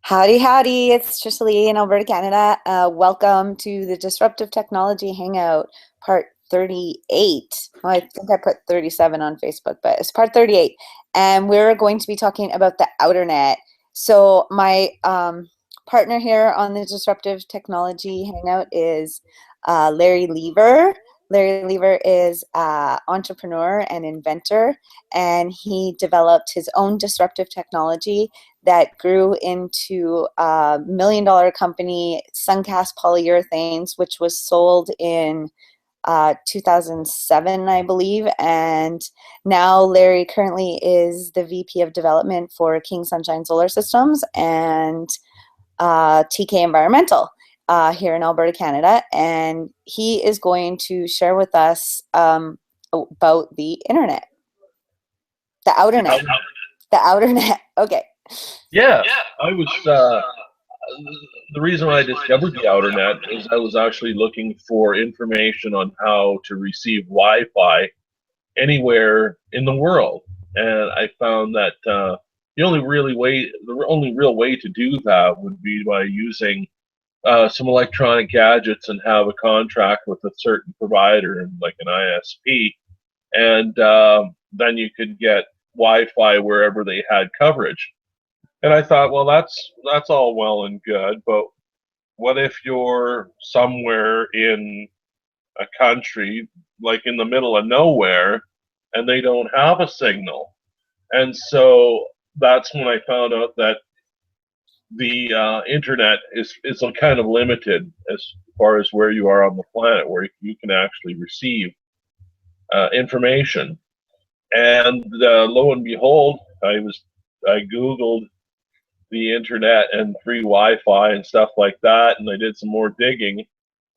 Howdy, howdy. It's Trisha Lee in Alberta, Canada. Welcome to the Disruptive Technology Hangout, part 38. Well, I think I put 37 on Facebook, but it's part 38. And we're going to be talking about the outer net. So my partner here on the Disruptive Technology Hangout is Larry Lever. Larry Lever is an entrepreneur and inventor, and he developed his own disruptive technology that grew into a $1 million company, Suncast Polyurethanes, which was sold in 2007, I believe. And now Larry currently is the VP of Development for King Sunshine Solar Systems and TK Environmental here in Alberta, Canada. And he is going to share with us about the internet, the outer net. The outer net. Okay. Yeah, I was. The reason why I discovered the outer net is I was actually looking for information on how to receive Wi-Fi anywhere in the world, and I found that the only real way to do that would be by using some electronic gadgets and have a contract with a certain provider, like an ISP, and then you could get Wi-Fi wherever they had coverage. And I thought, well, that's all well and good, but what if you're somewhere in a country, like in the middle of nowhere, and they don't have a signal? And so that's when I found out that the internet is kind of limited as far as where you are on the planet, where you can actually receive information. And lo and behold, I Googled the internet and free Wi-Fi and stuff like that, and I did some more digging,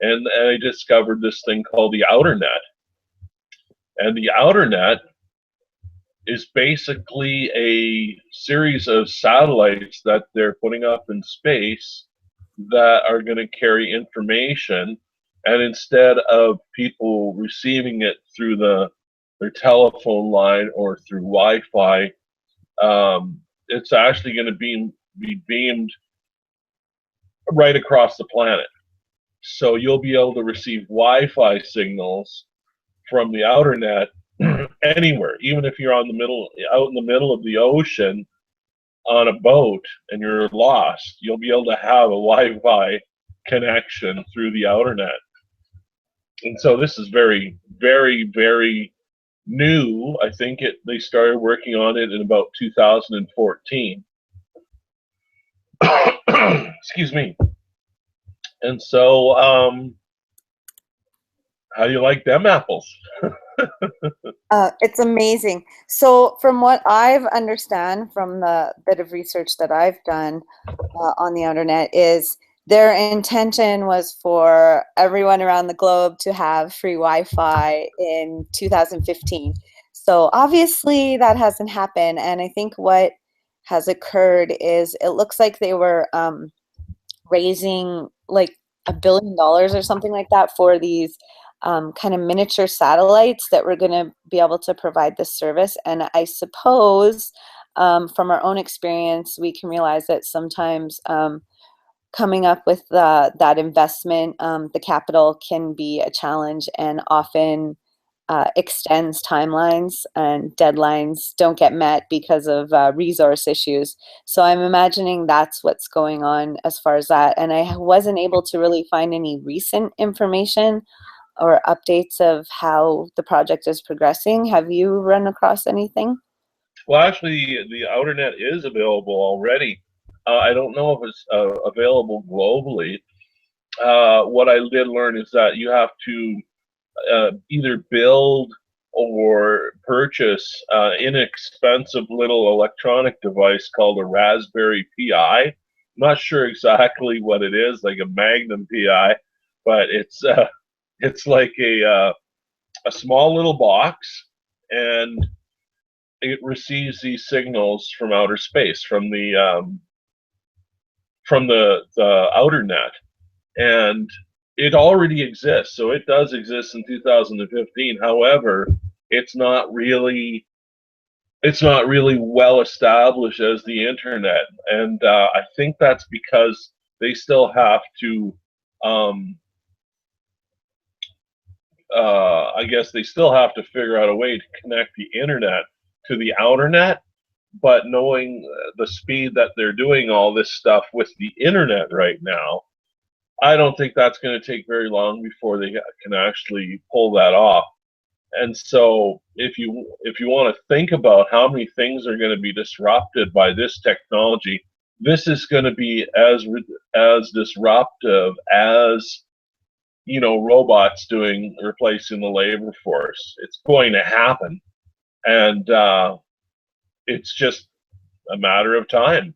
and I discovered this thing called the outer net. And the outer net is basically a series of satellites that they're putting up in space that are going to carry information, and instead of people receiving it through their telephone line or through Wi-Fi, it's actually going to be beamed right across the planet. So you'll be able to receive Wi-Fi signals from the outer net anywhere, even if you're out in the middle of the ocean on a boat and you're lost, you'll be able to have a Wi-Fi connection through the outer net. And so this is very, very, very new. I think they started working on it in about 2014. Excuse me. And so, how do you like them apples? It's amazing. So from what I've understand from the bit of research that I've done on the internet is their intention was for everyone around the globe to have free Wi-Fi in 2015. So obviously that hasn't happened. And I think what has occurred is it looks like they were raising like $1 billion or something like that for these kind of miniature satellites that were going to be able to provide this service. And I suppose from our own experience, we can realize that sometimes coming up with that investment, the capital can be a challenge and often extends timelines, and deadlines don't get met because of resource issues. So I'm imagining that's what's going on as far as that. And I wasn't able to really find any recent information or updates of how the project is progressing. Have you run across anything? Well, actually, the outer net is available already. I don't know if it's available globally. What I did learn is that you have to either build or purchase inexpensive little electronic device called a Raspberry Pi. I'm not sure exactly what it is, like a Magnum Pi, but it's like a small little box, and it receives these signals from outer space, from the outer net, and it already exists. So it does exist in 2015. However, it's not really it's not really well established as the internet, and I think that's because they still have to. Um, I guess they still have to figure out a way to connect the internet to the outer net. But knowing the speed that they're doing all this stuff with the internet right now, I don't think that's going to take very long before they can actually pull that off. And so if you want to think about how many things are going to be disrupted by this technology, this is going to be as disruptive as robots doing replacing the labor force. It's going to happen, and it's just a matter of time.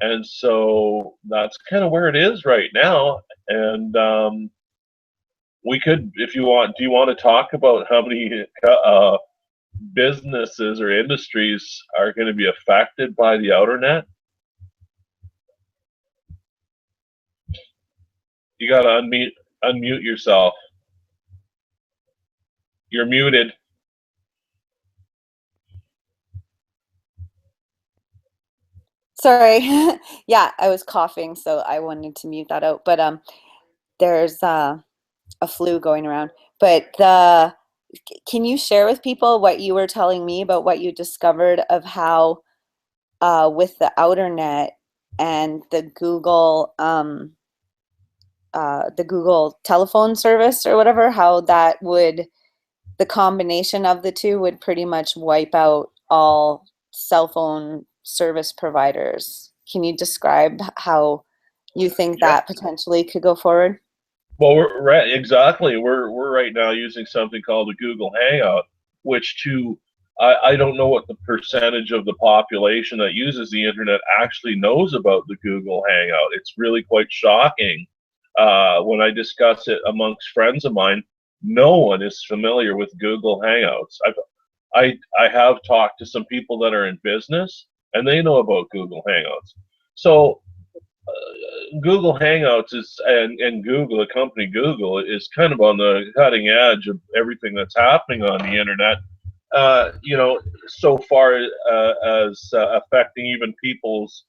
And so that's kind of where it is right now. And we could, if you want, do you want to talk about how many businesses or industries are going to be affected by the outer net? You got to unmute yourself. You're muted. Sorry. Yeah, I was coughing, so I wanted to mute that out. But there's a flu going around. But can you share with people what you were telling me about what you discovered of how with the outer net and the Google telephone service or whatever, how the combination of the two would pretty much wipe out all cell phone service providers. Can you describe how you think Yeah. that potentially could go forward? Well, we're right. Exactly. We're right now using something called a Google Hangout, which I don't know what the percentage of the population that uses the internet actually knows about the Google Hangout. It's really quite shocking. When I discuss it amongst friends of mine, no one is familiar with Google Hangouts. I have talked to some people that are in business, and they know about Google Hangouts. So Google Hangouts and Google, the company Google, is kind of on the cutting edge of everything that's happening on the internet. So far as affecting even people's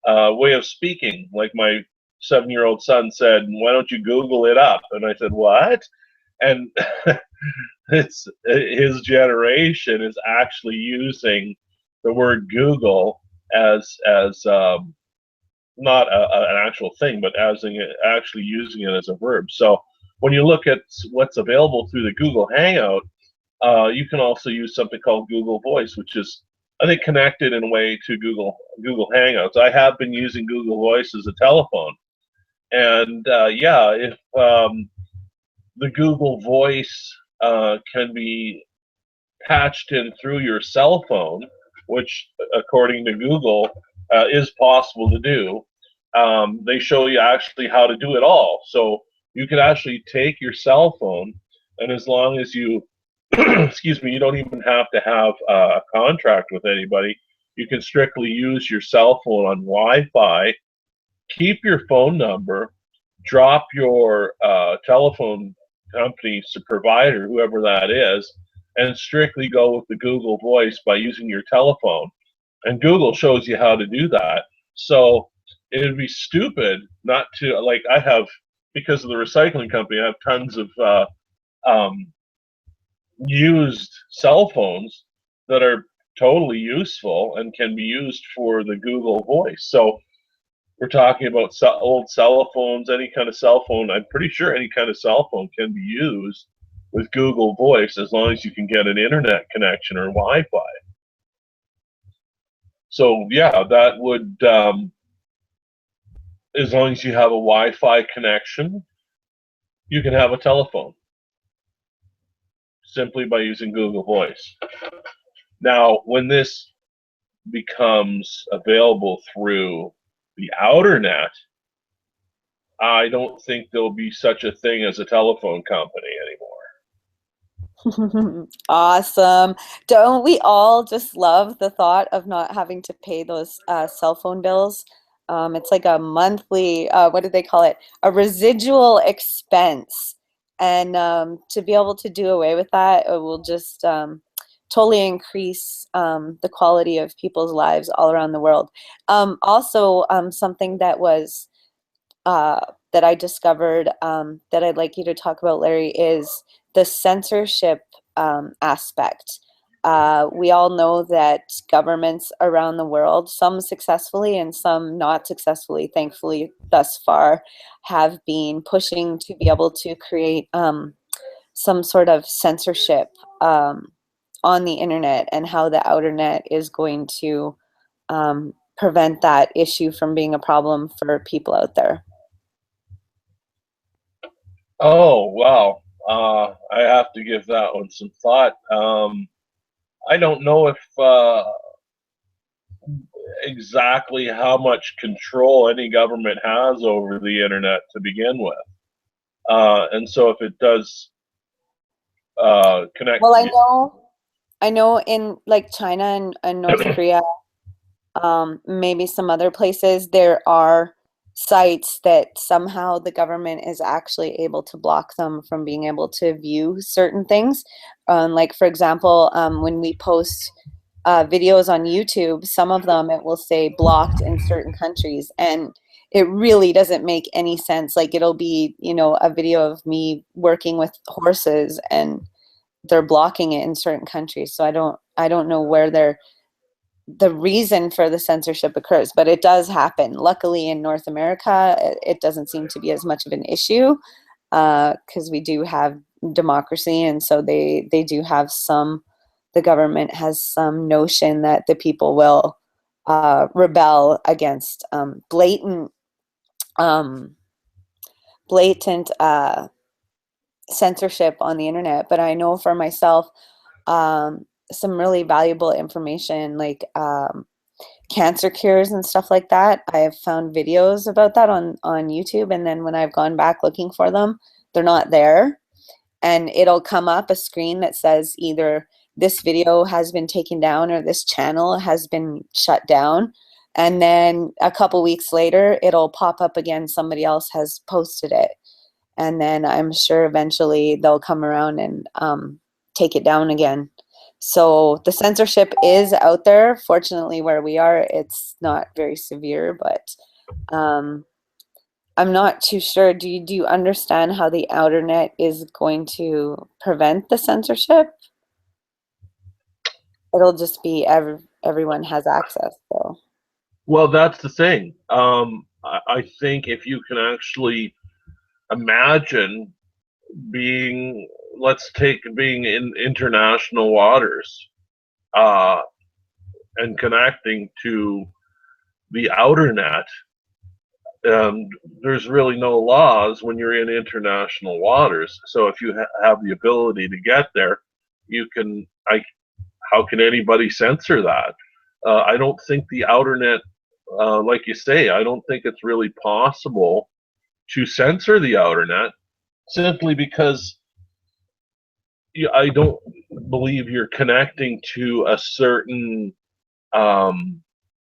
way of speaking. Like my 7-year-old son said, "Why don't you Google it up?" And I said, "What?" And it's his generation is actually using the word Google as not an actual thing, but actually using it as a verb. So when you look at what's available through the Google Hangout, you can also use something called Google Voice, which is, I think, connected in a way to Google Hangouts. I have been using Google Voice as a telephone, and yeah, if the Google Voice can be patched in through your cell phone, which, according to Google, is possible to do. They show you actually how to do it all. So you can actually take your cell phone, and as long as you, excuse me, you don't even have to have a contract with anybody. You can strictly use your cell phone on Wi-Fi, keep your phone number, drop your telephone company's provider, whoever that is, and strictly go with the Google Voice by using your telephone. And Google shows you how to do that. So it would be stupid not to, like, I have, because of the recycling company, I have tons of um, used cell phones that are totally useful and can be used for the Google Voice. So we're talking about old cell phones, any kind of cell phone. I'm pretty sure any kind of cell phone can be used with Google Voice as long as you can get an internet connection or Wi-Fi. So yeah, that would, as long as you have a Wi-Fi connection, you can have a telephone simply by using Google Voice. Now, when this becomes available through the outer net, I don't think there'll be such a thing as a telephone company anymore. Awesome. Don't we all just love the thought of not having to pay those cell phone bills? It's like a monthly, what do they call it? A residual expense. And to be able to do away with that, it will just totally increase the quality of people's lives all around the world. Also, something that was that I discovered that I'd like you to talk about, Larry, is the censorship aspect. We all know that governments around the world, some successfully and some not successfully, thankfully, thus far, have been pushing to be able to create some sort of censorship on the internet, and how the outer net is going to prevent that issue from being a problem for people out there. Oh, wow. I have to give that one some thought. I don't know if exactly how much control any government has over the internet to begin with. And so if it does connect Well, to I know in like China and North Korea, maybe some other places, there are sites that somehow the government is actually able to block them from being able to view certain things. Like, for example, when we post videos on YouTube, some of them it will say blocked in certain countries, and it really doesn't make any sense. Like, it'll be, you know, a video of me working with horses, and they're blocking it in certain countries. So I don't know where the reason for the censorship occurs, but it does happen. Luckily, in North America, it doesn't seem to be as much of an issue because we do have democracy, and so they do have some. The government has some notion that the people will rebel against um, blatant censorship on the internet. But I know for myself, some really valuable information, like cancer cures and stuff like that. I have found videos about that on YouTube, and then when I've gone back looking for them, they're not there. And it'll come up a screen that says either this video has been taken down or this channel has been shut down. And then a couple weeks later, it'll pop up again. Somebody else has posted it. And then I'm sure eventually they'll come around and take it down again. So the censorship is out there. Fortunately, where we are, it's not very severe, but I'm not too sure. Do you understand how the outer net is going to prevent the censorship? It'll just be everyone has access. So well, that's the thing. I think if you can actually imagine being, let's take being in international waters uh, and connecting to the outer net. There's really no laws when you're in international waters. So if you have the ability to get there, you can. How can anybody censor that? I don't think the outer net, like you say, I don't think it's really possible to censor the outer net simply because I don't believe you're connecting to a certain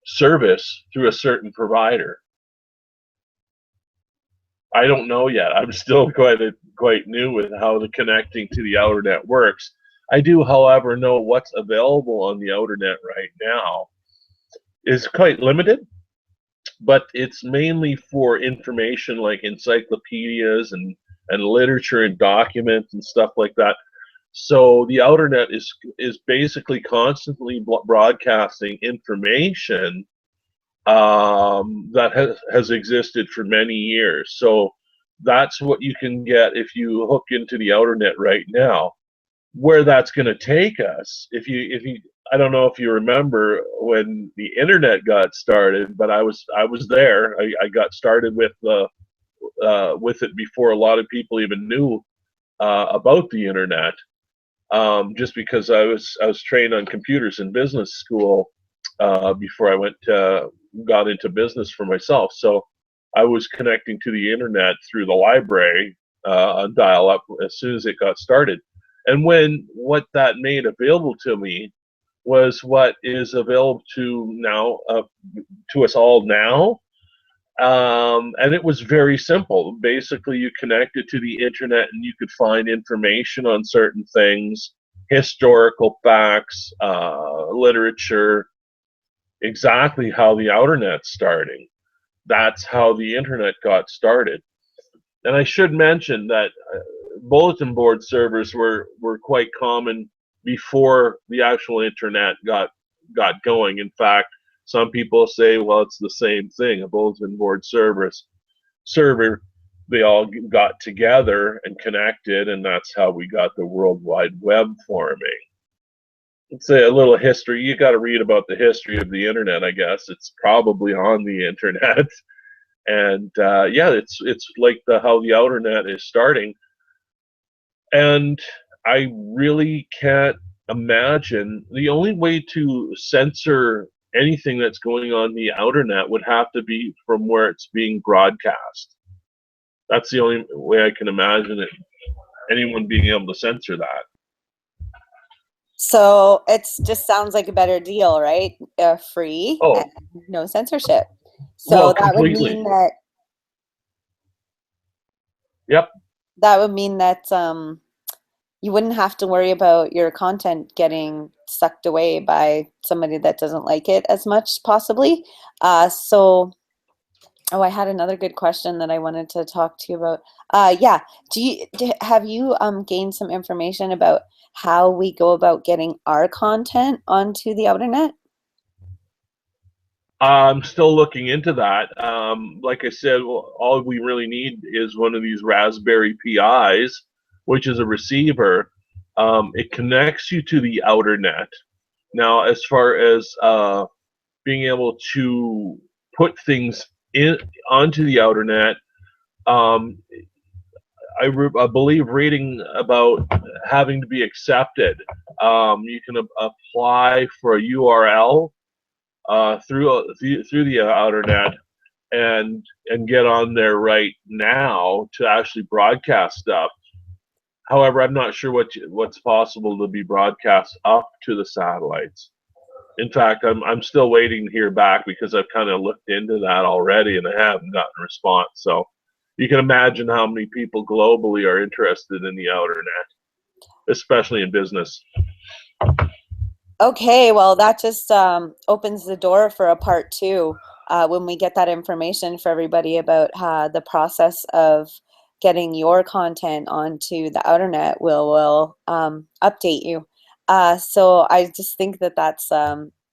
service through a certain provider. I don't know yet. I'm still quite new with how the connecting to the outer net works. I do, however, know what's available on the outer net right now is quite limited, but it's mainly for information like encyclopedias and literature and documents and stuff like that. So the outer net is basically constantly broadcasting information that has existed for many years. So that's what you can get if you hook into the outer net right now. Where that's going to take us, if you, I don't know if you remember when the internet got started, but I was there. I got started with it before a lot of people even knew about the internet. Just because I was trained on computers in business school before I got into business for myself. So I was connecting to the internet through the library on dial-up as soon as it got started. And what that made available to me was what is available to us all now. And it was very simple. Basically, you connected to the internet and you could find information on certain things historical facts, literature, exactly how the outer net's starting. That's how the internet got started. And I should mention that bulletin board servers were quite common before the actual internet got going. In fact, some people say, well, it's the same thing. A bulletin board server, they all got together and connected, and that's how we got the World Wide Web forming. It's a little history. You got to read about the history of the internet, I guess. It's probably on the internet. And yeah, it's like how the outer net is starting. And I really can't imagine, the only way to censor anything that's going on the outer net would have to be from where it's being broadcast. That's the only way I can imagine it, anyone being able to censor that. So it just sounds like a better deal, right? Free and no censorship. So well, that would completely. mean that. Yep. That would mean that you wouldn't have to worry about your content getting sucked away by somebody that doesn't like it as much, possibly. So, oh, I had another good question that I wanted to talk to you about. Yeah, have you gained some information about how we go about getting our content onto the outer net? I'm still looking into that. Like I said, all we really need is one of these Raspberry Pis, which is a receiver. It connects you to the outer net. Now, as far as being able to put things onto the outer net, um, I believe reading about having to be accepted. You can apply for a URL through the outer net and get on there right now to actually broadcast stuff. However, I'm not sure what's possible to be broadcast up to the satellites. In fact, I'm still waiting to hear back because I've kind of looked into that already and I haven't gotten a response. So you can imagine how many people globally are interested in the outer net, especially in business. Okay, well, that just opens the door for a part two when we get that information for everybody about the process of getting your content onto the outer net. We'll update you. So I just think that that's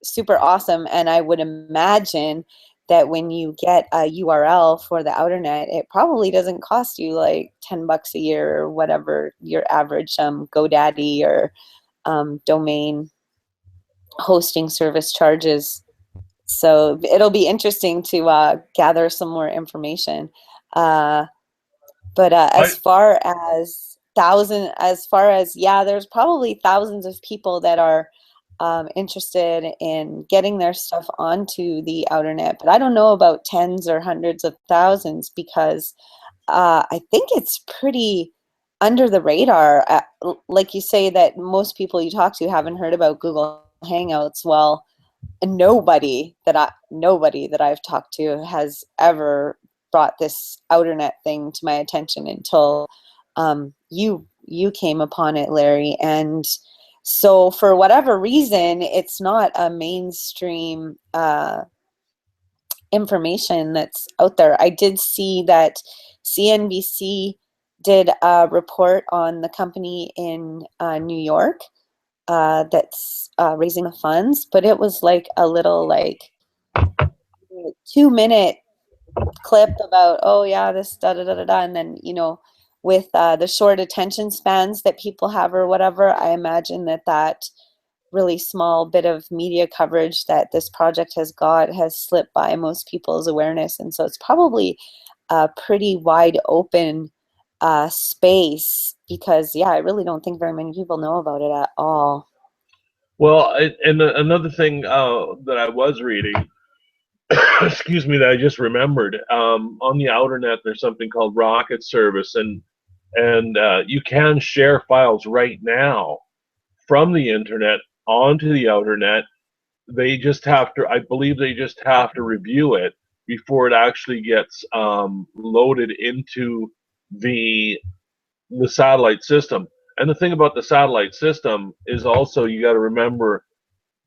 super awesome, and I would imagine that when you get a URL for the outer net, it probably doesn't cost you like $10 a year or whatever your average GoDaddy or domain hosting service charges. So it'll be interesting to gather some more information. But as far as yeah, there's probably thousands of people that are interested in getting their stuff onto the outer net. But I don't know about tens or hundreds of thousands because I think it's pretty under the radar. Like you say that most people you talk to haven't heard about Google Hangouts. Well, nobody that I've talked to has ever brought this outer net thing to my attention until you came upon it, Larry. And so for whatever reason, it's not a mainstream information that's out there. I did see that CNBC did a report on the company in New York that's raising the funds, but it was like a little 2-minute clip about, oh yeah, this da da da da da, and then with the short attention spans that people have or whatever, I imagine that really small bit of media coverage that this project has got has slipped by most people's awareness, and so it's probably a pretty wide open space because yeah, I really don't think very many people know about it at all. Well, and another thing that I was reading, excuse me, that I just remembered, on the outer net, there's something called Rocket Service, and you can share files right now from the internet onto the outer net. They just have to, I believe, they just have to review it before it actually gets loaded into the satellite system. And the thing about the satellite system is also you got to remember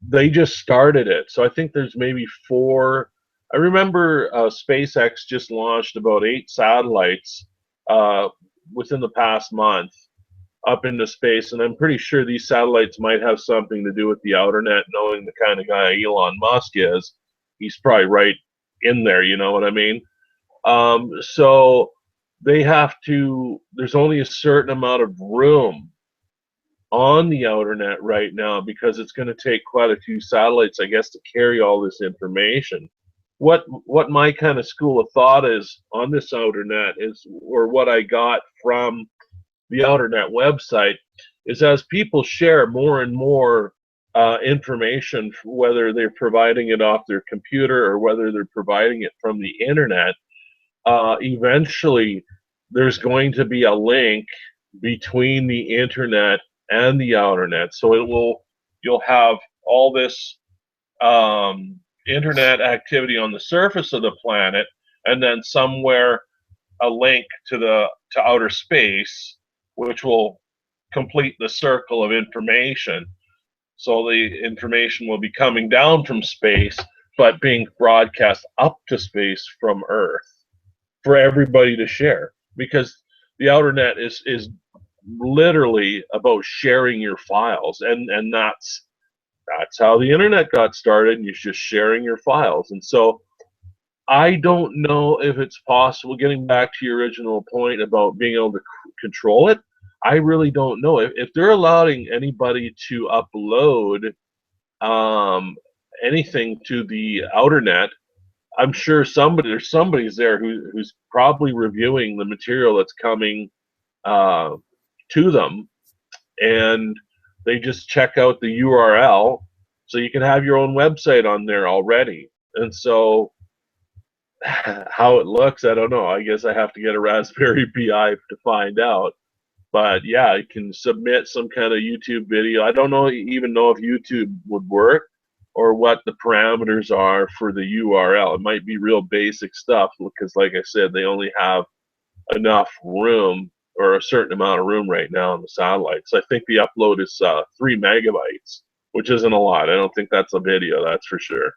they just started it. So I think there's maybe four. I remember SpaceX just launched about 8 satellites uh, within the past month up into space, and I'm pretty sure these satellites might have something to do with the outer net. Knowing the kind of guy Elon Musk is, he's probably right in there. You know what I mean? So they have to. There's only a certain amount of room on the outer net right now because it's going to take quite a few satellites, I guess, to carry all this information. What my kind of school of thought is on this outer net is, or what I got from the outer net website, is as people share more and more information, whether they're providing it off their computer or whether they're providing it from the internet, eventually there's going to be a link between the internet and the outer net. So you'll have all this internet activity on the surface of the planet, and then somewhere a link to outer space, which will complete the circle of information. So the information will be coming down from space, but being broadcast up to space from Earth for everybody to share. Because the outer net is literally about sharing your files, and that's how the internet got started. You're just sharing your files. And so I don't know if it's possible, getting back to your original point about being able to control it. I really don't know if they're allowing anybody to upload anything to the outer net. I'm sure somebody's there who's probably reviewing the material that's coming to them, and they just check out the URL, so you can have your own website on there already. And so how it looks, I don't know. I guess I have to get a Raspberry Pi to find out. But yeah, I can submit some kind of YouTube video. I don't even know if YouTube would work or what the parameters are for the URL. It might be real basic stuff because, like I said, they only have enough room, or a certain amount of room right now on the satellites. I think the upload is 3 megabytes, which isn't a lot. I don't think that's a video, that's for sure.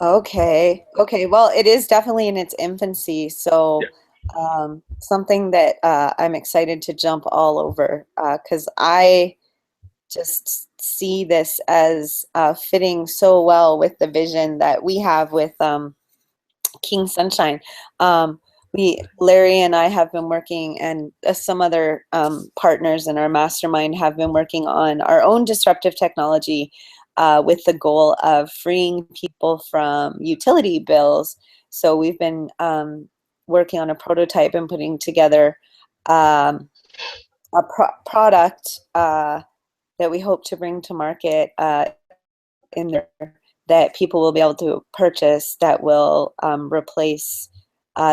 Okay. Okay. Well, it is definitely in its infancy. So something that I'm excited to jump all over because I just see this as fitting so well with the vision that we have with King Sunshine. Larry and I have been working, and some other partners in our mastermind have been working on our own disruptive technology with the goal of freeing people from utility bills. So we've been working on a prototype and putting together a product that we hope to bring to market in there that people will be able to purchase that will replace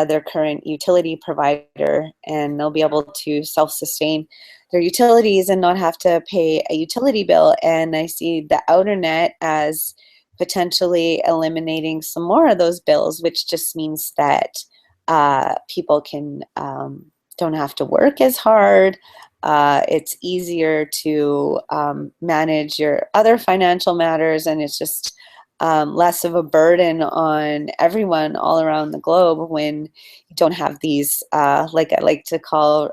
their current utility provider, and they'll be able to self-sustain their utilities and not have to pay a utility bill. And I see the outer net as potentially eliminating some more of those bills, which just means that people can don't have to work as hard. It's easier to manage your other financial matters, and it's just less of a burden on everyone all around the globe when you don't have these, like I like to call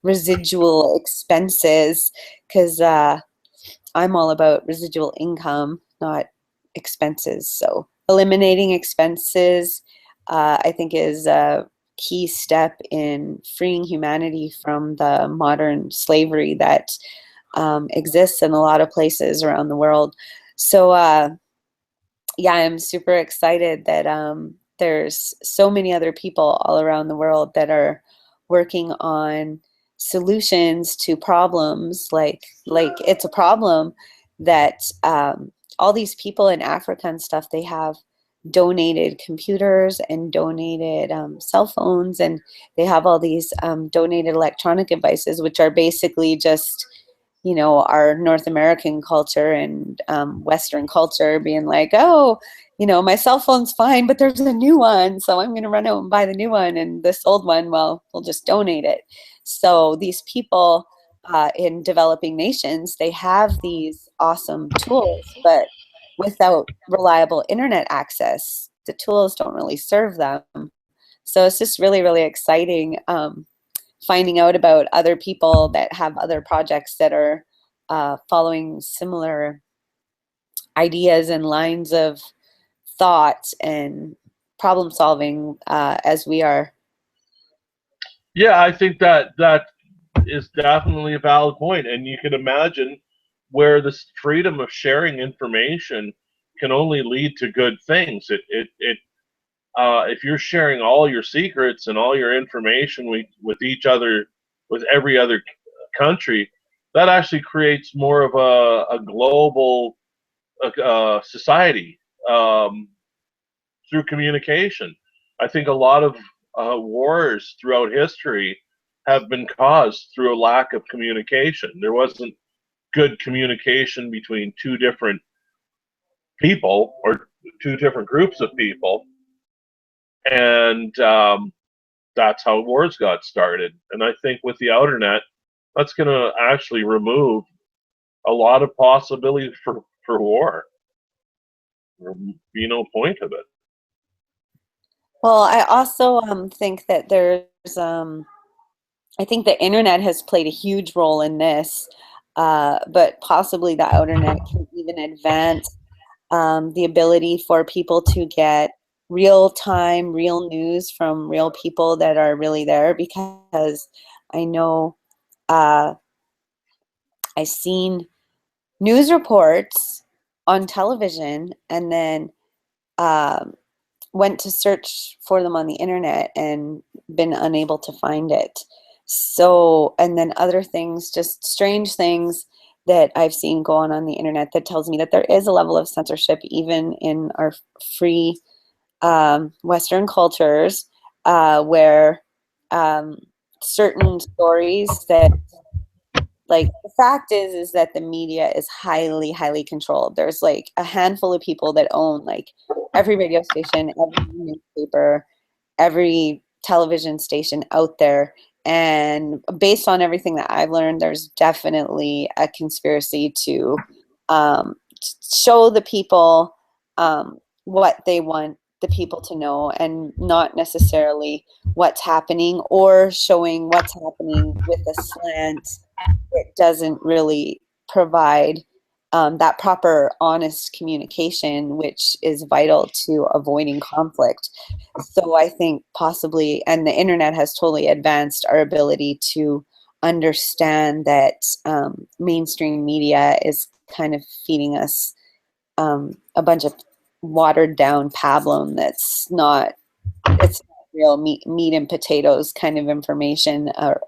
residual expenses, because I'm all about residual income, not expenses. So eliminating expenses, I think, is a key step in freeing humanity from the modern slavery that exists in a lot of places around the world. So yeah, I'm super excited that there's so many other people all around the world that are working on solutions to problems. Like it's a problem that all these people in Africa and stuff, they have donated computers and donated cell phones, and they have all these donated electronic devices, which are basically just you know, our North American culture and Western culture being like, oh, you know, my cell phone's fine, but there's a new one, so I'm going to run out and buy the new one, and this old one, well, we'll just donate it. So these people in developing nations, they have these awesome tools, but without reliable internet access, the tools don't really serve them. So it's just really, really exciting finding out about other people that have other projects that are following similar ideas and lines of thought and problem solving as we are. Yeah, I think that is definitely a valid point, and you can imagine where this freedom of sharing information can only lead to good things. If you're sharing all your secrets and all your information with each other, with every other country, that actually creates more of a global society through communication. I think a lot of wars throughout history have been caused through a lack of communication. There wasn't good communication between two different people or two different groups of people, and that's how wars got started. And I think with the outer net, that's going to actually remove a lot of possibilities for war. There'll be no point of it. Well, I also think that I think the internet has played a huge role in this, but possibly the outer net can even advance the ability for people to get real time, real news from real people that are really there. Because I know I've seen news reports on television and then um, went to search for them on the internet and been unable to find it. So, and then other things, just strange things that I've seen go on the internet that tells me that there is a level of censorship even in our free Western cultures where certain stories that, like, the fact is that the media is highly, highly controlled. There's like a handful of people that own like every radio station, every newspaper, every television station out there. And based on everything that I've learned, there's definitely a conspiracy to um, show the people what they want the people to know, and not necessarily what's happening, or showing what's happening with a slant that doesn't really provide that proper, honest communication, which is vital to avoiding conflict. So I think possibly, and the internet has totally advanced our ability to understand that mainstream media is kind of feeding us a bunch of watered down pablum that's not, it's not real meat and potatoes kind of information, or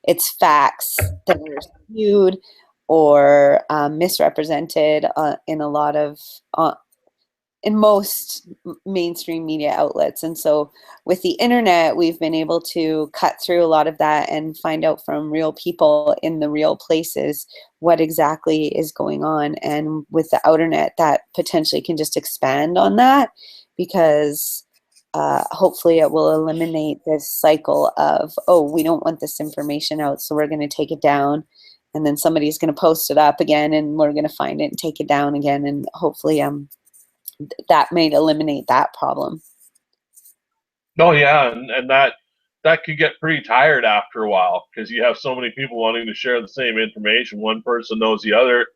it's facts that are skewed or misrepresented in a lot of in most mainstream media outlets. And so with the internet, we've been able to cut through a lot of that and find out from real people in the real places what exactly is going on. And with the outer net, that potentially can just expand on that, because hopefully it will eliminate this cycle of, oh, we don't want this information out, so we're going to take it down. And then somebody's going to post it up again, and we're going to find it and take it down again. And hopefully that may eliminate that problem. Oh yeah, and that could get pretty tired after a while, because you have so many people wanting to share the same information. One person knows the other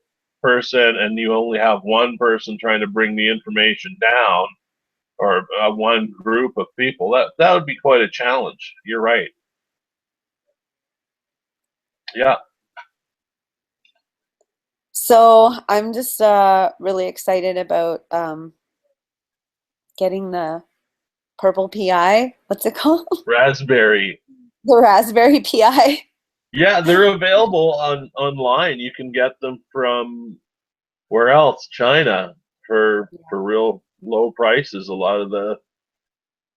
person, and you only have one person trying to bring the information down, or one group of people. That would be quite a challenge. You're right. Yeah. So I'm just really excited about getting the purple PI. What's it called? Raspberry. The Raspberry PI. Yeah, they're available online. You can get them from where else? China, for real low prices. A lot of the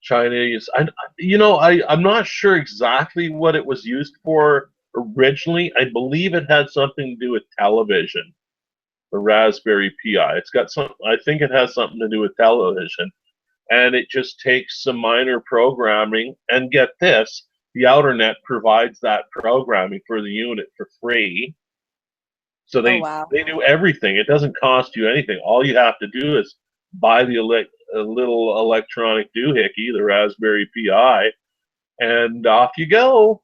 Chinese, I'm not sure exactly what it was used for originally, I believe it had something to do with television, the Raspberry Pi. It's got some, I think it has something to do with television. And it just takes some minor programming. And get this, the Outernet provides that programming for the unit for free. So Oh, they, wow. they do everything. It doesn't cost you anything. All you have to do is buy the a little electronic doohickey, the Raspberry Pi, and off you go.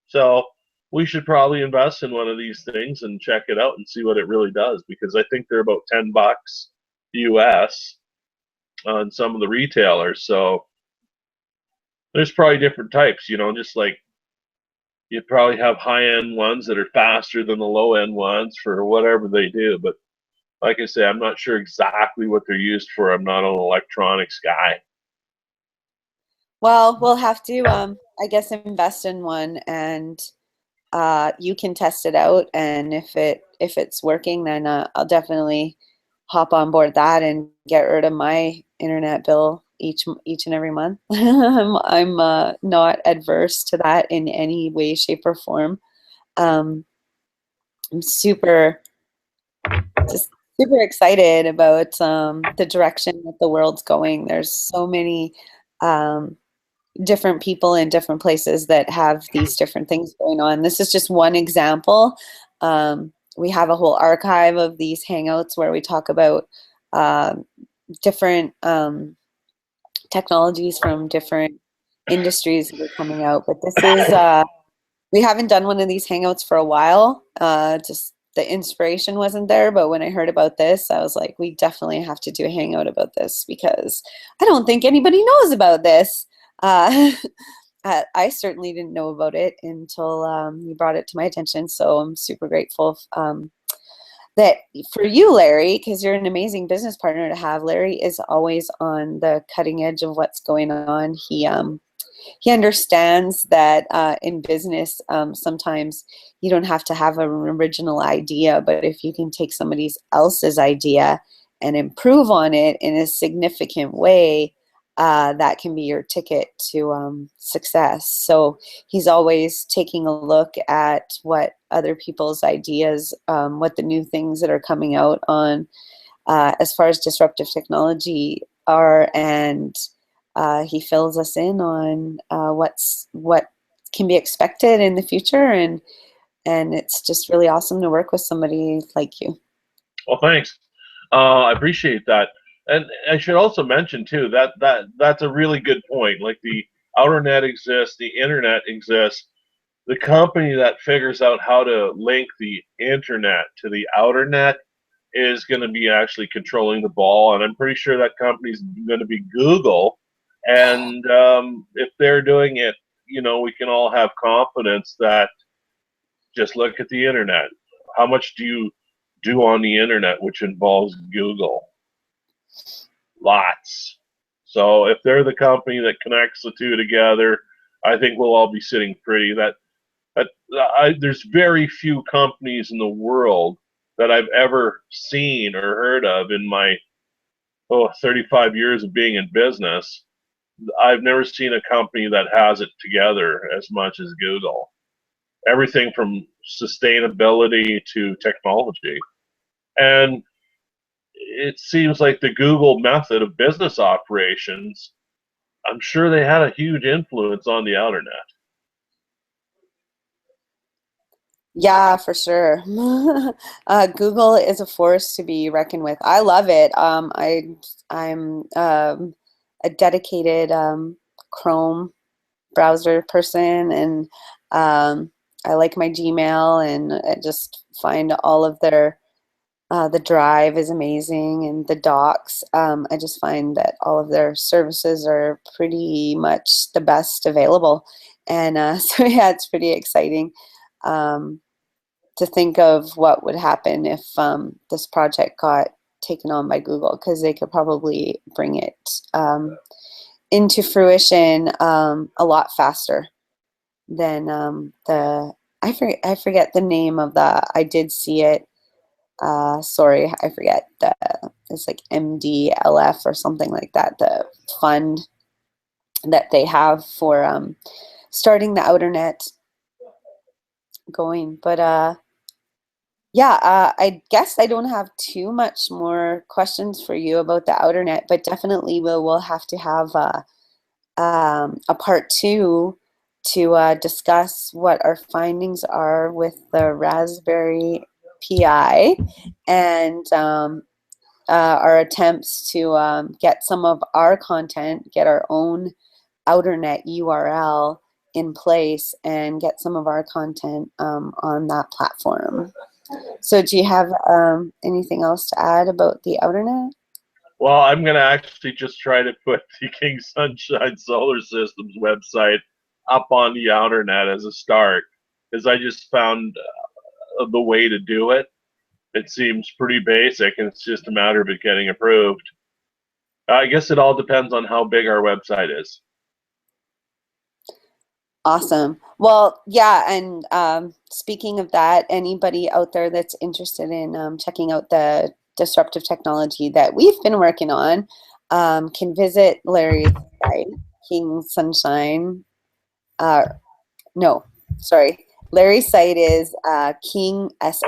So we should probably invest in one of these things and check it out and see what it really does, because I think they're about $10 US on some of the retailers. So there's probably different types, just like you probably have high end ones that are faster than the low end ones for whatever they do. But like I say, I'm not sure exactly what they're used for. I'm not an electronics guy. Well, we'll have to, I guess, invest in one, and you can test it out. And if it's working, then I'll definitely hop on board that and get rid of my internet bill each and every month. I'm not adverse to that in any way, shape, or form. Um, I'm just super excited about the direction that the world's going. There's so many um, different people in different places that have these different things going on. This is just one example. We have a whole archive of these hangouts where we talk about different technologies from different industries that are coming out. But this is we haven't done one of these hangouts for a while. Just the inspiration wasn't there, but when I heard about this, I was like, we definitely have to do a hangout about this, because I don't think anybody knows about this. Uh, I certainly didn't know about it until you brought it to my attention. So I'm super grateful that for you, Larry, because you're an amazing business partner to have. Larry is always on the cutting edge of what's going on. He understands that in business, sometimes you don't have to have an original idea, but if you can take somebody else's idea and improve on it in a significant way, that can be your ticket to success. So he's always taking a look at what other people's ideas, what the new things that are coming out on as far as disruptive technology are, and he fills us in on what can be expected in the future, and it's just really awesome to work with somebody like you. Well, thanks. I appreciate that. And I should also mention too that's a really good point. Like the outer net exists, the internet exists. The company that figures out how to link the internet to the outer net is going to be actually controlling the ball, and I'm pretty sure that company's going to be Google. And if they're doing it, we can all have confidence that just look at the internet. How much do you do on the internet which involves Google? Lots. So if they're the company that connects the two together, I think we'll all be sitting pretty. There's very few companies in the world that I've ever seen or heard of in my 35 years of being in business. I've never seen a company that has it together as much as Google. Everything from sustainability to technology. And it seems like the Google method of business operations, I'm sure they had a huge influence on the internet. Yeah, for sure. Google is a force to be reckoned with. I love it. I'm a dedicated Chrome browser person, and I like my Gmail, and I just find all of their the Drive is amazing, and the Docs. I just find that all of their services are pretty much the best available, and so yeah, it's pretty exciting um, to think of what would happen if this project got taken on by Google, because they could probably bring it into fruition a lot faster than the I forget the name of the I did see it. Sorry, I forget it's like MDLF or something like that. The fund that they have for starting the outer net. going. But yeah, I guess I don't have too much more questions for you about the outer net, but definitely we'll have to have a part two to discuss what our findings are with the Raspberry Pi and our attempts to get some of our content, get our own outer net URL in place and get some of our content on that platform. So do you have anything else to add about the outer net? Well, I'm going to actually just try to put the King Sunshine Solar Systems website up on the outer net as a start, because I just found the way to do it. It seems pretty basic, and it's just a matter of it getting approved. I guess it all depends on how big our website is. Awesome. Well, yeah, and speaking of that, anybody out there that's interested in checking out the disruptive technology that we've been working on can visit Larry's site, King Sunshine. No, sorry. Larry's site is kingsss.ca.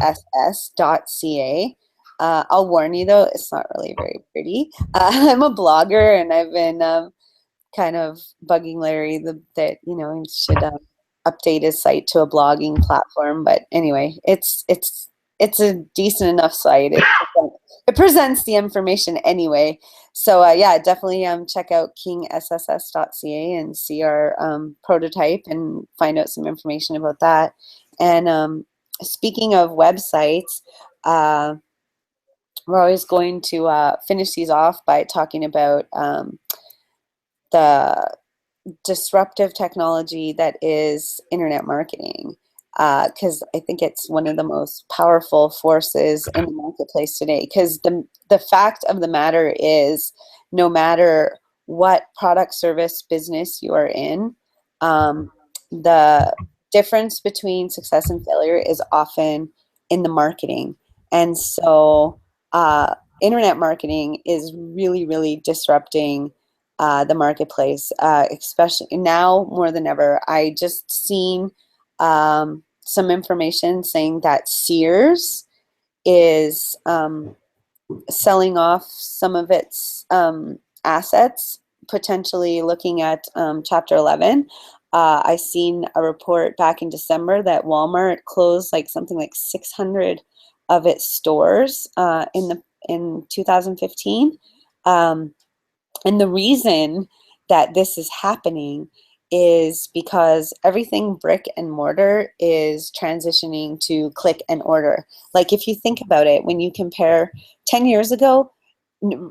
I'll warn you though, it's not really very pretty. I'm a blogger and I've been kind of bugging Larry that you know he should update his site to a blogging platform. But anyway, it's a decent enough site. It presents the information anyway. So yeah, definitely check out kingsss.ca and see our prototype and find out some information about that. And speaking of websites, we're always going to finish these off by talking about the disruptive technology that is internet marketing, because I think it's one of the most powerful forces in the marketplace today. Because the fact of the matter is, no matter what product, service, business you are in, the difference between success and failure is often in the marketing. And so internet marketing is really, really disrupting the marketplace, especially now more than ever. I just seen some information saying that Sears is selling off some of its assets, potentially looking at Chapter 11. I seen a report back in December that Walmart closed like something like 600 of its stores in 2015. And the reason that this is happening is because everything brick and mortar is transitioning to click and order. Like if you think about it, when you compare 10 years ago,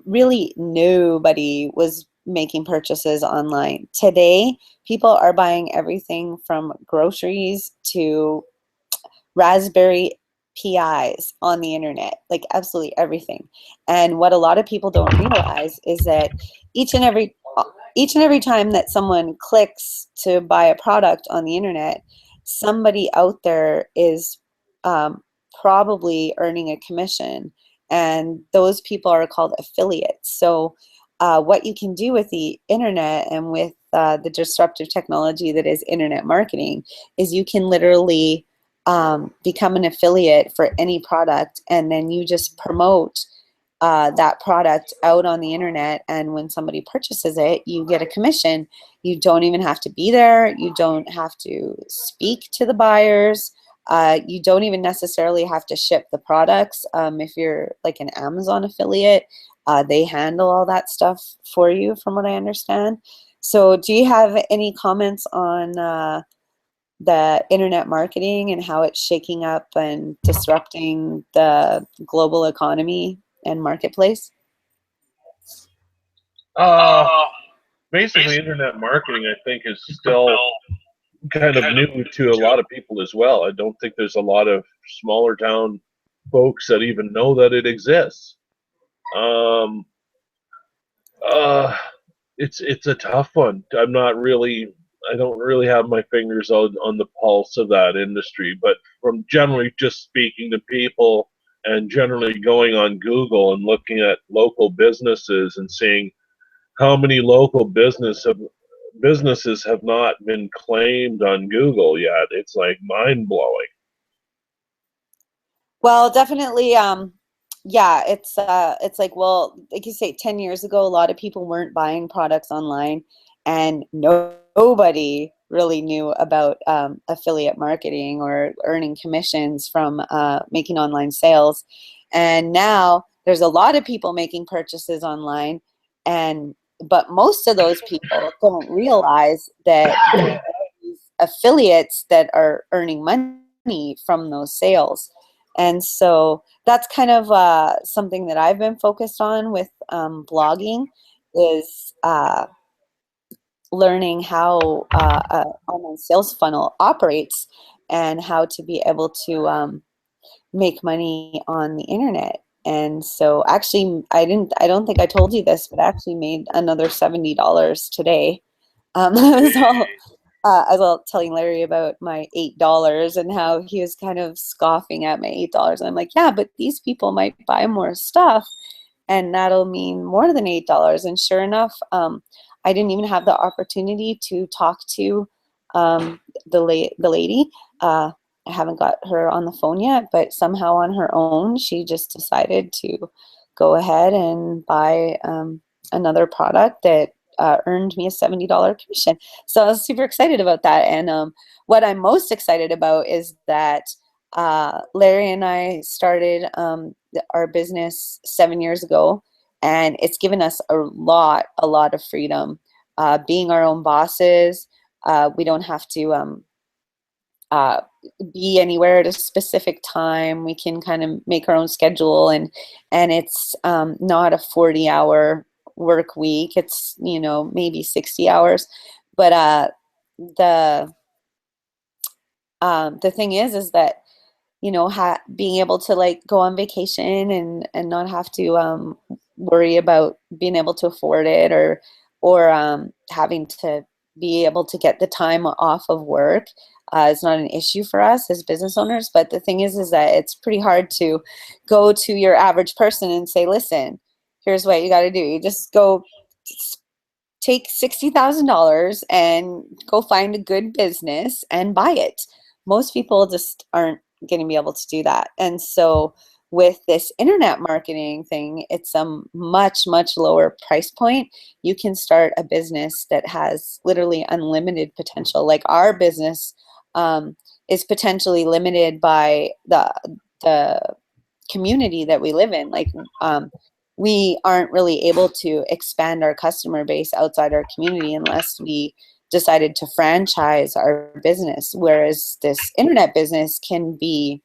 really nobody was making purchases online. Today, people are buying everything from groceries to Raspberry PIs on the internet, like absolutely everything. And what a lot of people don't realize is that each and every time that someone clicks to buy a product on the internet, somebody out there is probably earning a commission, and those people are called affiliates. So what you can do with the internet and with the disruptive technology that is internet marketing is you can literally become an affiliate for any product, and then you just promote that product out on the internet, and when somebody purchases it, you get a commission. You don't even have to be there. You don't have to speak to the buyers. You don't even necessarily have to ship the products. If you're like an Amazon affiliate, they handle all that stuff for you, from what I understand. So do you have any comments on the internet marketing and how it's shaking up and disrupting the global economy and marketplace? Uh, Basically, internet marketing, I think, is still kind of new to a lot of people as well. I don't think there's a lot of smaller town folks that even know that it exists. Um, it's a tough one. I don't really have my fingers on the pulse of that industry, but from generally just speaking to people and generally going on Google and looking at local businesses and seeing how many local businesses have not been claimed on Google yet, it's like mind blowing. Well, definitely, yeah, it's like, well, like you say, 10 years ago, a lot of people weren't buying products online, and nobody really knew about affiliate marketing or earning commissions from making online sales. And now there's a lot of people making purchases online, and but most of those people don't realize that there are these affiliates that are earning money from those sales. And so that's kind of something that I've been focused on with blogging is learning how an online sales funnel operates and how to be able to make money on the internet. And so actually, I don't think I told you this, but I actually made another $70 today. So I was telling Larry about my $8 and how he was kind of scoffing at my $8. And I'm like, yeah, but these people might buy more stuff, and that'll mean more than $8. And sure enough, I didn't even have the opportunity to talk to the lady. I haven't got her on the phone yet, but somehow on her own, she just decided to go ahead and buy another product that earned me a $70 commission. So I was super excited about that. And what I'm most excited about is that Larry and I started our business 7 years ago, and it's given us a lot of freedom. Being our own bosses, we don't have to uh, be anywhere at a specific time. We can kind of make our own schedule, and it's not a 40-hour work week. It's, you know, maybe 60 hours. But the the thing is that, you know, being able to like go on vacation and not have to worry about being able to afford it, or having to be able to get the time off of work is not an issue for us as business owners. But the thing is that it's pretty hard to go to your average person and say, listen, here's what you got to do. You just go take $60,000 and go find a good business and buy it. Most people just aren't going to be able to do that. And so with this internet marketing thing, it's a much lower price point. You can start a business that has literally unlimited potential. Like our business is potentially limited by the community that we live in. Like we aren't really able to expand our customer base outside our community unless we decided to franchise our business. Whereas this internet business can be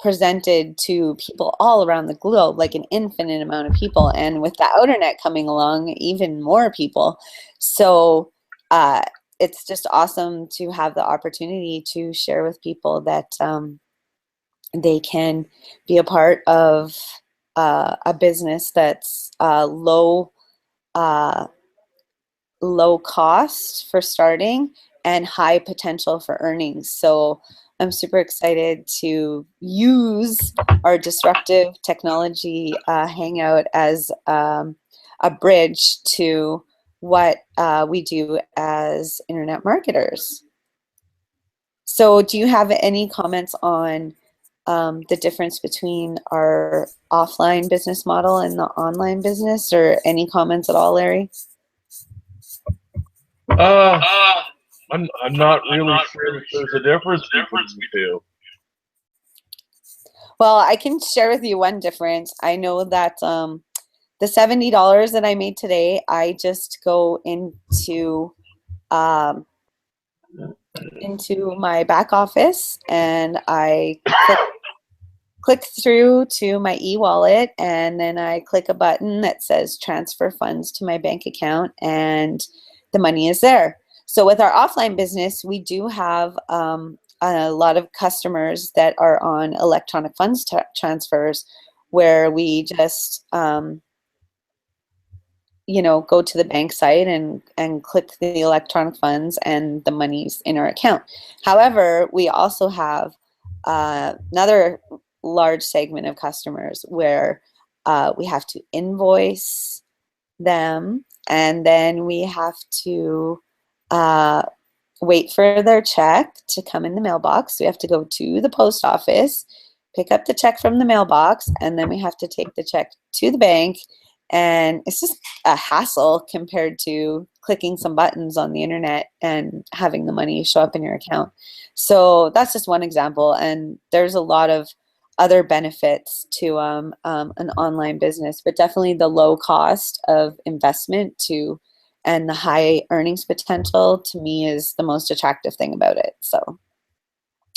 presented to people all around the globe, like an infinite amount of people. And with the outernet coming along, even more people. So it's just awesome to have the opportunity to share with people that they can be a part of a business that's uh, low cost for starting and high potential for earnings. So I'm super excited to use our disruptive technology hangout as a bridge to what we do as internet marketers. So do you have any comments on the difference between our offline business model and the online business, or any comments at all, Larry? Uh, I'm not really sure if there's a difference between the two. Well, I can share with you one difference. I know that the $70 that I made today, I just go um, into my back office and I click through to my e-wallet, and then I click a button that says transfer funds to my bank account, and the money is there. So with our offline business, we do have a lot of customers that are on electronic funds transfers, where we just you know, go to the bank site and click the electronic funds, and the money's in our account. However, we also have another large segment of customers where we have to invoice them, and then we have to wait for their check to come in the mailbox. We have to go to the post office, pick up the check from the mailbox, and then we have to take the check to the bank. And it's just a hassle compared to clicking some buttons on the internet and having the money show up in your account. So that's just one example. And there's a lot of other benefits to an online business, but definitely the low cost of investment to and the high earnings potential to me is the most attractive thing about it. So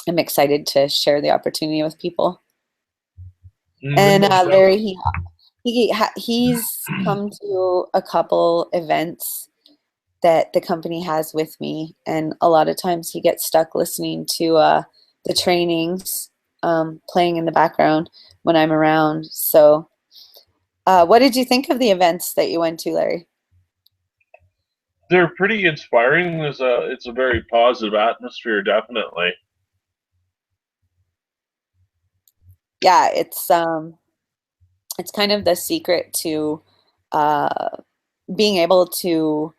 I'm excited to share the opportunity with people. And Larry, he's come to a couple events that the company has with me, and a lot of times he gets stuck listening to the trainings playing in the background when I'm around. So what did you think of the events that you went to, Larry? They're pretty inspiring. It's a very positive atmosphere, definitely. Yeah, it's kind of the secret to being able to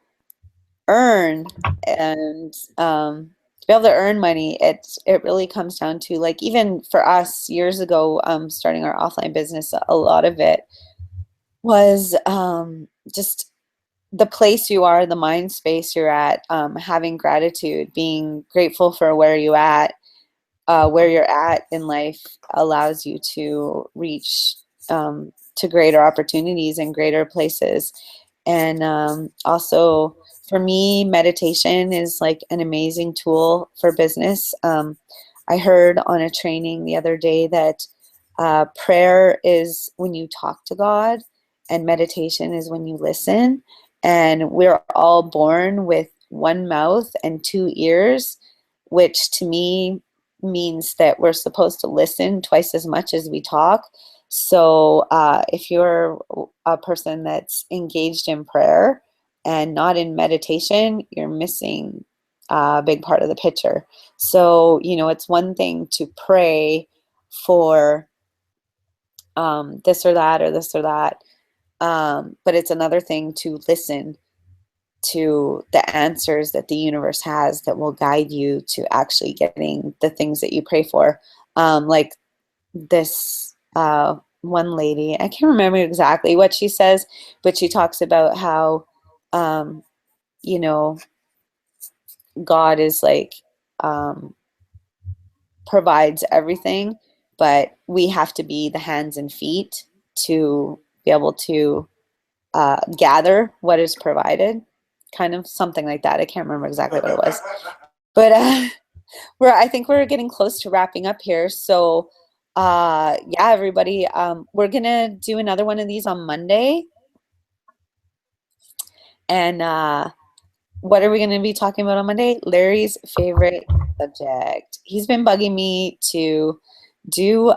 earn and to be able to earn money. It really comes down to, like, even for us years ago, starting our offline business, a lot of it was just the place you are, the mind space you're at, having gratitude, being grateful for where you're at in life allows you to reach to greater opportunities and greater places. And also for me, meditation is like an amazing tool for business. I heard on a training the other day that prayer is when you talk to God, and meditation is when you listen. And we're all born with one mouth and two ears, which to me means that we're supposed to listen twice as much as we talk. So if you're a person that's engaged in prayer and not in meditation, you're missing a big part of the picture. So, it's one thing to pray for this or that or this or that, but it's another thing to listen to the answers that the universe has that will guide you to actually getting the things that you pray for. Like this one lady, I can't remember exactly what she says, but she talks about how, you know, God is like, provides everything, but we have to be the hands and feet to be able to gather what is provided, kind of something like that. I can't remember exactly what it was, but I think we're getting close to wrapping up here. So yeah, everybody, we're gonna do another one of these on Monday. And what are we gonna be talking about on Monday? Larry's favorite subject. He's been bugging me to do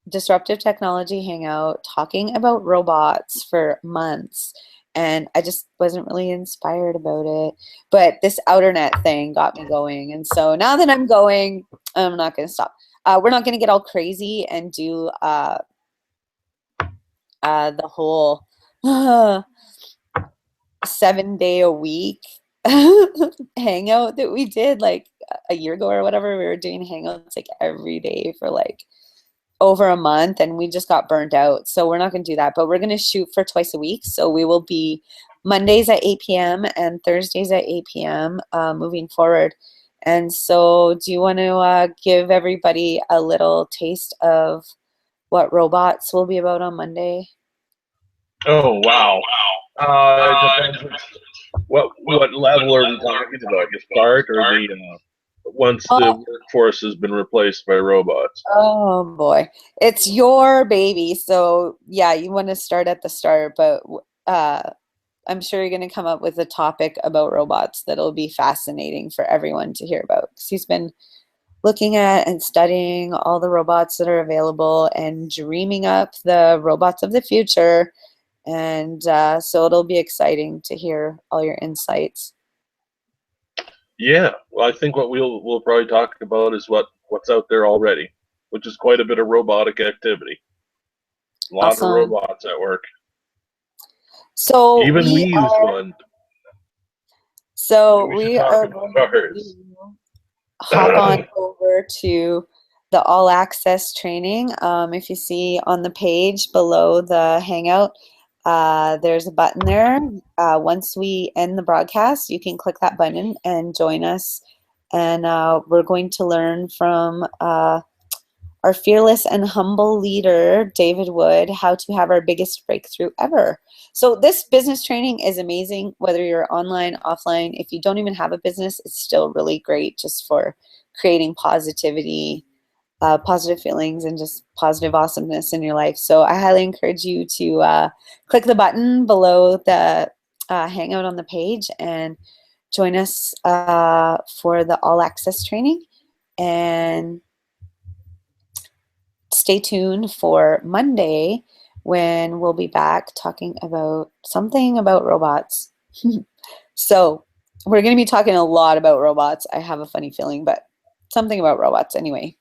disruptive technology hangout talking about robots for months, and I just wasn't really inspired about it, but this outernet thing got me going, and so now that I'm going, I'm not going to stop. We're not going to get all crazy and do the whole 7-day-a-week hangout that we did like a year ago or whatever. We were doing hangouts like every day for like over a month, and we just got burnt out. So we're not going to do that, but we're going to shoot for twice a week. So we will be Mondays at 8 p.m. and Thursdays at 8 p.m. Moving forward. And so do you want to give everybody a little taste of what robots will be about on Monday? Oh, wow. It depends what level are we talking about? The start or the once the workforce has been replaced by robots? Oh boy, it's your baby. So yeah, you want to start at the start, but I'm sure you're going to come up with a topic about robots that'll be fascinating for everyone to hear about. 'Cause he's been looking at and studying all the robots that are available and dreaming up the robots of the future. And so it'll be exciting to hear all your insights. Yeah, well, I think what we'll probably talk about is what's out there already, which is quite a bit of robotic activity. A lot of Awesome. robots at work. So Even we use one. So We should we talk are about going ours. to hop on over to the all access training. If you see on the page below the Hangout, there's a button there. Once we end the broadcast, you can click that button and join us. And we're going to learn from our fearless and humble leader, David Wood, how to have our biggest breakthrough ever. So this business training is amazing, whether you're online, offline. If you don't even have a business, it's still really great just for creating positivity, positive feelings, and just positive awesomeness in your life. So I highly encourage you to click the button below the Hangout on the page and join us for the all access training. And stay tuned for Monday when we'll be back talking about something about robots. So we're going to be talking a lot about robots. I have a funny feeling, but something about robots anyway.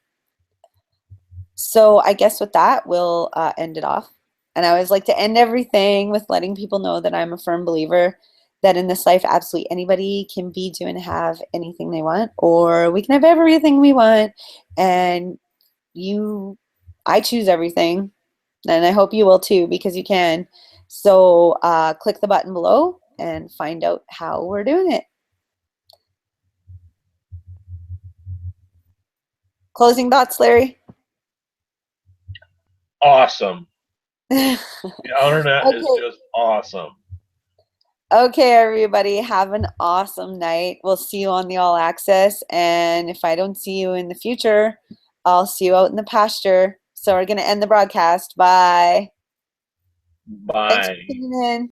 So I guess with that, we'll end it off. And I always like to end everything with letting people know that I'm a firm believer that in this life, absolutely anybody can be, do, and have anything they want, or we can have everything we want. And I choose everything, and I hope you will too, because you can. So click the button below and find out how we're doing it. Closing thoughts, Larry? Awesome. Okay. The internet is just awesome. Okay, everybody, have an awesome night. We'll see you on the All Access, and if I don't see you in the future, I'll see you out in the pasture. So we're going to end the broadcast. Bye. Thanks for Bye. tuning in.